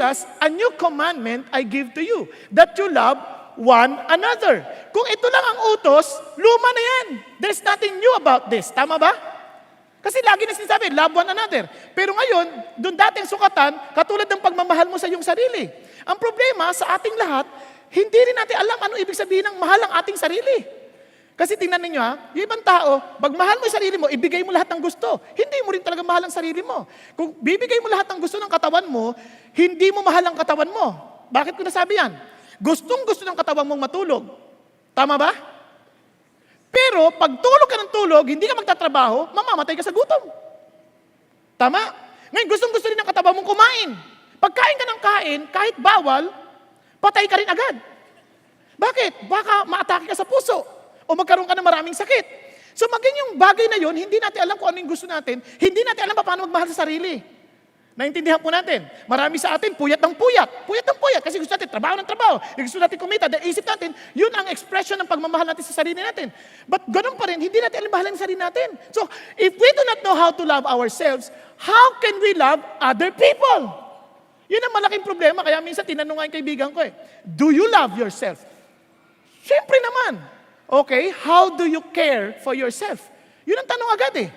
Jesus, a new commandment I give to you, that you love one another. Kung ito lang ang utos, luma na yan. There's nothing new about this. Tama ba? Kasi lagi na sinasabi, love one another. Pero ngayon, doon dating sukatan, katulad ng pagmamahal mo sa iyong sarili. Ang problema sa ating lahat, hindi rin natin alam ano ibig sabihin ng mahal ang ating sarili. Kasi tingnan ninyo yung ibang tao, pag mahal mo yung sarili mo, ibigay mo lahat ng gusto. Hindi mo rin talaga mahal ang sarili mo. Kung bibigay mo lahat ng gusto ng katawan mo, hindi mo mahal ang katawan mo. Bakit ko nasabi yan? Gustong-gusto ng katawan mong matulog. Tama ba? Pero pag tulog ka ng tulog, hindi ka magtatrabaho, mamamatay ka sa gutom. Tama? Ngayon, gustong-gusto rin ng katawan mong kumain. Pagkain ka ng kain, kahit bawal, patay ka rin agad. Bakit? Baka maatake ka sa puso o magkaroon ka ng maraming sakit. So maging yung bagay na yon, hindi natin alam kung ano yung gusto natin, hindi natin alam paano magmahal sa sarili. Naintindihan po natin, marami sa atin puyat ng puyat. Puyat ng puyat kasi gusto natin trabaho ng trabaho, gusto natin kumita, dahil isip natin, yun ang expression ng pagmamahal natin sa sarili natin. But ganun pa rin, hindi natin alam mahalin ang sarili natin. So if we do not know how to love ourselves, how can we love other people? Yun ang malaking problema, kaya minsan tinanong nga yung kaibigan ko do you love yourself? Siyempre naman. Okay, how do you care for yourself? Yun ang tanong agad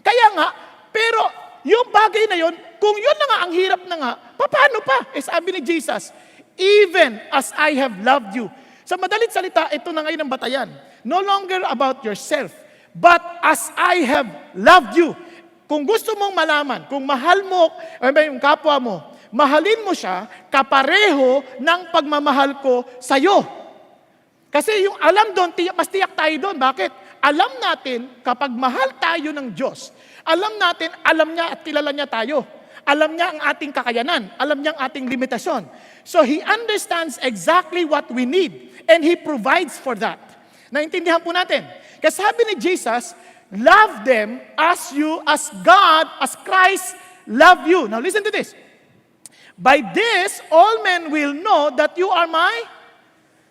Kaya nga, pero yung bagay na yun, kung yun na nga, ang hirap na nga, paano pa? Sabi ni Jesus, even as I have loved you. Sa madalit salita, ito na ngayon ang batayan. No longer about yourself, but as I have loved you. Kung gusto mong malaman, kung mahal mo, yung kapwa mo, mahalin mo siya, kapareho ng pagmamahal ko sa'yo. Kasi yung alam doon, mas tiyak tayo doon. Bakit? Alam natin, kapag mahal tayo ng Diyos, alam natin, alam niya at kilala niya tayo. Alam niya ang ating kakayanan. Alam niya ang ating limitasyon. So He understands exactly what we need. And He provides for that. Naintindihan po natin. Kasi sabi ni Jesus, love them as God, as Christ love you. Now listen to this. By this, all men will know that you are my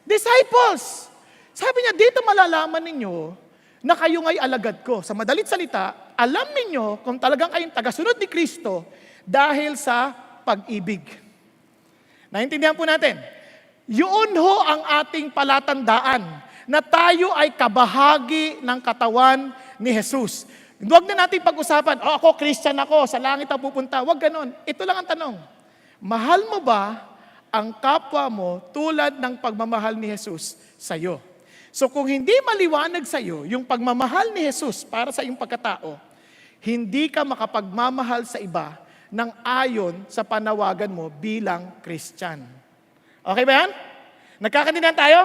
disciples. Sabi niya, dito malalaman ninyo na kayo nga'y alagad ko. Sa madalit salita, alam ninyo kung talagang kayong tagasunod ni Kristo dahil sa pag-ibig. Naintindihan po natin. Yun ho ang ating palatandaan na tayo ay kabahagi ng katawan ni Jesus. Huwag na natin pag-usapan, ako Christian ako, sa langit ako pupunta. Huwag ganon. Ito lang ang tanong. Mahal mo ba ang kapwa mo tulad ng pagmamahal ni Jesus sa iyo? So kung hindi maliwanag sa iyo yung pagmamahal ni Jesus para sa iyong pagkatao, hindi ka makapagmamahal sa iba ng ayon sa panawagan mo bilang Christian. Okay ba yan? Nagkakaintindihan tayo?